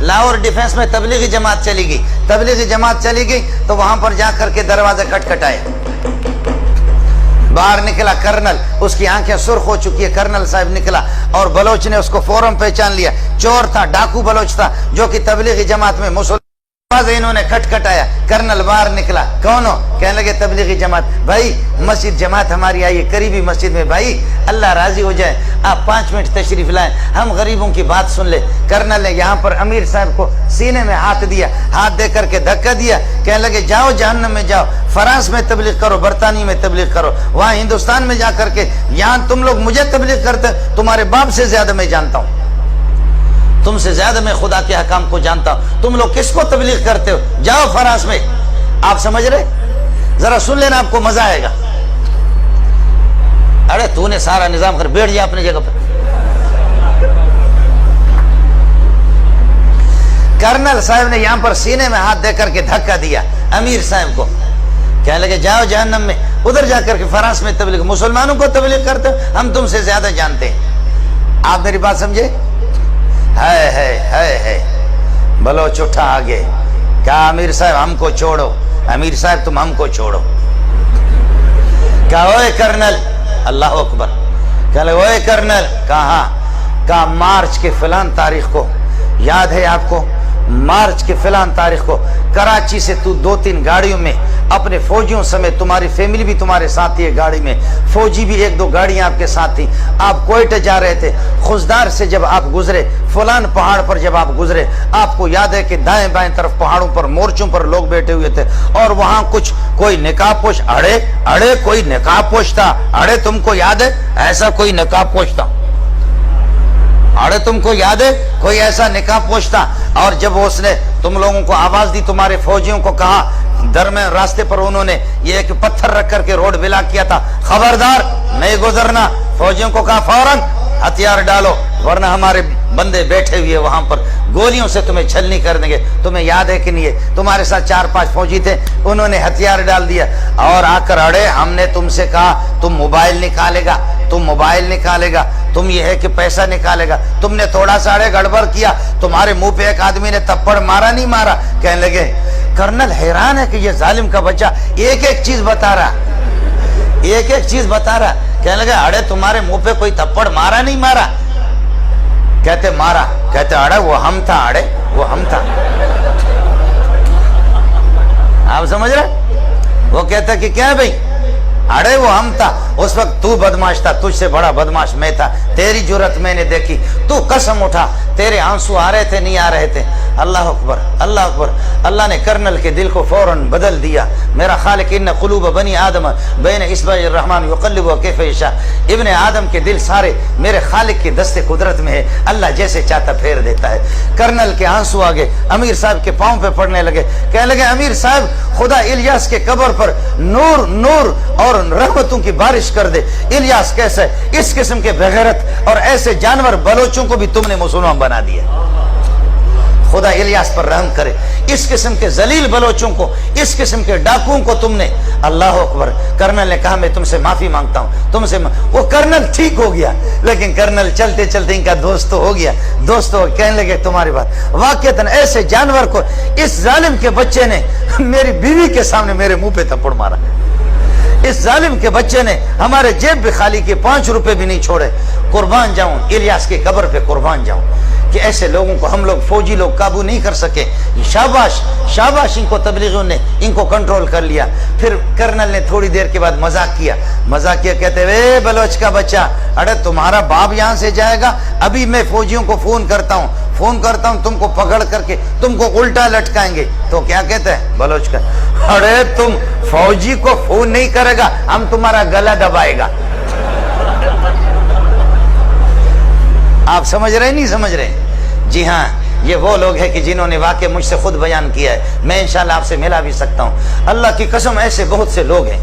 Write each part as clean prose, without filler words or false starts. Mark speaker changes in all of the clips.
Speaker 1: Lahore defence میں تبلیغی جماعت چلی گئی، تبلیغی جماعت چلی گئی تو وہاں پر جا کر کے دروازے کھٹکھٹائے، باہر نکلا کرنل، اس کی آنکھیں سرخ ہو چکی ہے، کرنل صاحب نکلا اور بلوچ نے اس کو فوراً پہچان لیا، چور تھا، ڈاکو بلوچ تھا جو کہ تبلیغی جماعت میں مسلمان، انہوں نے کھٹکھٹایا، کرنل باہر نکلا، کون ہو؟ کہنے لگے تبلیغی جماعت۔ بھائی مسجد جماعت ہماری آئی ہے قریبی مسجد میں، بھائی اللہ راضی ہو جائے آپ 5 منٹ تشریف لائیں، ہم غریبوں کی بات سن لے۔ کرنل نے یہاں پر امیر صاحب کو سینے میں ہاتھ دیا، ہاتھ دے کر کے دھکا دیا، کہنے لگے جاؤ جہنم میں جاؤ، فرانس میں تبلیغ کرو، برطانیہ میں تبلیغ کرو، وہاں ہندوستان میں جا کر کے، یہاں تم لوگ مجھے تبلیغ کرتے، تمہارے باپ سے زیادہ میں جانتا ہوں، تم سے زیادہ میں خدا کے حکام کو جانتا ہوں، تم لوگ کس کو تبلیغ کرتے ہو؟ جاؤ فرانس میں۔ آپ سمجھ رہے؟ ذرا سن لینا، آپ کو مزہ آئے گا۔ ارے تو نے سارا نظام کر بیٹھ جا اپنی جگہ پر۔ کرنل صاحب نے یہاں پر سینے میں ہاتھ دے کر کے دھکا دیا امیر صاحب کو، کہنے لگے جاؤ جہنم میں، ادھر جا کر کے فرانس میں تبلیغ، مسلمانوں کو تبلیغ کرتے ہو، ہم تم سے زیادہ جانتے ہیں۔ آپ میری بات سمجھے؟ ہے بلوچ اٹھا آگے، کہا امیر صاحب ہم کو چھوڑو، امیر صاحب تم ہم کو چھوڑو۔ کہا اوے کرنل، اللہ اکبر، کہا اوے کرنل، کہا کہا مارچ کے فلان تاریخ کو، یاد ہے آپ کو؟ مارچ کے فلان تاریخ کو کراچی سے تو 2-3 گاڑیوں میں اپنے فوجیوں سمیت، تمہاری فیملی بھی تمہارے ساتھ ہی ہے گاڑی میں، فوجی بھی 1-2 گاڑیاں آپ کے ساتھ تھی، آپ کوئٹہ جا رہے تھے، خزدار سے جب آپ گزرے، فلان پہاڑ پر جب آپ گزرے، آپ کو یاد ہے کہ دائیں بائیں طرف پہاڑوں پر مورچوں پر لوگ بیٹھے ہوئے تھے، اور وہاں کچھ کوئی نقاب پوش، اڑے کوئی نقاب پوش تھا، اڑے تم کو یاد ہے ایسا کوئی نقاب پوش تھا؟ اڑے تم کو یاد ہے کوئی ایسا نقاب پوش تھا؟ اور جب اس نے تم لوگوں کو آواز دی، تمہارے فوجیوں کو کہا، درمیان راستے پر انہوں نے یہ ایک پتھر رکھ کر کے روڈ بلاک کیا تھا، خبردار نہیں گزرنا، فوجیوں کو کہا فوراً ہتھیار ڈالو ورنہ ہمارے بندے بیٹھے ہوئے وہاں پر گولیوں سے تمہیں چھلنی کر دیں گے۔ تمہیں یاد ہے کہ نہیں ہے؟ تمہارے ساتھ 4-5 فوجی تھے، انہوں نے ہتھیار ڈال دیا اور آ کر اڑے، ہم نے تم سے کہا تم موبائل نکالے گا، تم موبائل نکالے گا، تم یہ ہے کہ پیسہ نکالے گا، تم نے تھوڑا سا اڑے گڑبڑ کیا، تمہارے منہ پہ ایک آدمی نے تپڑ مارا نہیں مارا؟ کہنے لگے کرنل حیران ہے کہ یہ ظالم کا بچہ ایک ایک چیز بتا رہا، ایک ایک چیز بتا رہا۔ کہنے لگے اڑے تمہارے منہ پہ کوئی تپڑ مارا نہیں مارا؟ کہتے مارا، کہتے اڑے وہ ہم تھا، اڑے وہ ہم تھا۔ آپ سمجھ رہے؟ وہ کہتا کہ کیا بھئی، اڑے وہ ہم تھا، اس وقت تو بدماش تھا، تجھ سے بڑا بدماش میں تھا، تیری جرت میں نے دیکھی، تو قسم اٹھا، تیرے آنسو آ رہے تھے نہیں آ رہے تھے؟ اللہ اکبر، اللہ اکبر۔ اللہ نے کرنل کے دل کو فوراً بدل دیا۔ میرا خالق ان قلوب بنی آدم بین اصبع الرحمن یقلبها کیف یشاء، ابن آدم کے دل سارے میرے خالق کے دست قدرت میں ہے، اللہ جیسے چاہتا پھیر دیتا ہے۔ کرنل کے آنسو آگے امیر صاحب کے پاؤں پہ پڑنے لگے، کہنے لگے امیر صاحب خدا الیاس کے قبر پر نور نور اور رحمتوں کی بارش کر دے۔ الیاس کیسا ہے؟ اس قسم کے بغیرت اور ایسے جانور بلوچوں کو بھی تم نے مسلمان بنا دیا، خدا الیاس پر رحم کرے۔ اس قسم کے ذلیل بلوچوں کو، اس قسم کے ڈاکوؤں کو تم نے، اللہ اکبر۔ کرنل نے کہا میں تم سے معافی مانگتا ہوں، تم سے وہ کرنل ٹھیک ہو گیا، لیکن کرنل چلتے چلتے ان کا دوست تو ہو گیا، دوست ہو کہنے لگے تمہاری بات واقعتاً ایسے جانور کو اس ظالم کے بچے نے میری بیوی کے سامنے میرے منہ پہ تھپڑ مارا، اس ظالم کے بچے نے ہمارے جیب بھی خالی کے 5 روپے بھی نہیں چھوڑے۔ قربان جاؤں الیاس کی قبر پہ، قربان جاؤں کہ ایسے لوگوں کو ہم لوگ فوجی لوگ قابو نہیں کر سکے۔ شاباش شاباش، ان کو تبلیغیوں نے ان کو کنٹرول کر لیا۔ پھر کرنل نے تھوڑی دیر کے بعد مذاق کیا، کہتے وے بلوچ کا بچہ، اڑے تمہارا باپ یہاں سے جائے گا، ابھی میں فوجیوں کو فون کرتا ہوں تم کو پکڑ کر کے تم کو الٹا لٹکائیں گے۔ تو کیا کہتے ہیں بلوچ کا، اڑے تم فوجی کو فون نہیں کرے گا، ہم تمہارا گلا دبائے گا۔ آپ سمجھ رہے نہیں سمجھ رہے؟ جی ہاں، یہ وہ لوگ ہیں کہ جنہوں نے واقع مجھ سے خود بیان کیا ہے، میں انشاءاللہ آپ سے ملا بھی سکتا ہوں، اللہ کی قسم ایسے بہت سے لوگ ہیں،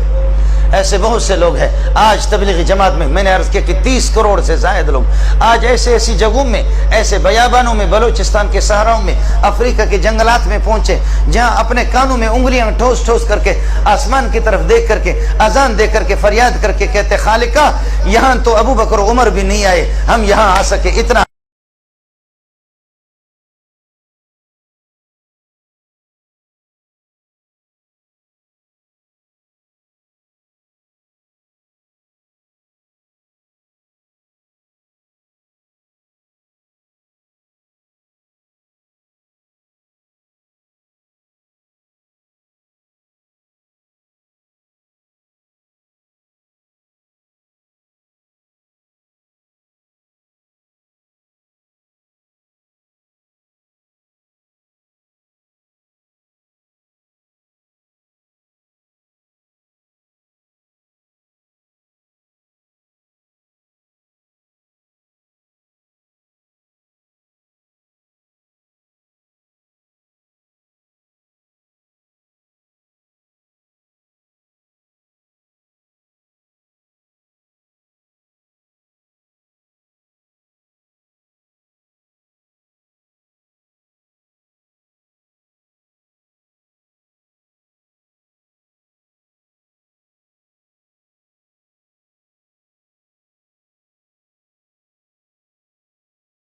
Speaker 1: ایسے بہت سے لوگ ہیں۔ آج تبلیغی جماعت میں نے عرض کیا کہ 30 کروڑ سے زائد لوگ آج ایسی جگہوں میں، ایسے بیابانوں میں، بلوچستان کے صحراؤں میں، افریقہ کے جنگلات میں پہنچے، جہاں اپنے کانوں میں انگلیاں ٹھوس ٹھوس کر کے آسمان کی طرف دیکھ کر کے اذان دے کر کے فریاد کر کے کہتے خالقہ یہاں تو ابو بکر و عمر بھی نہیں آئے، ہم یہاں آ سکے، اتنا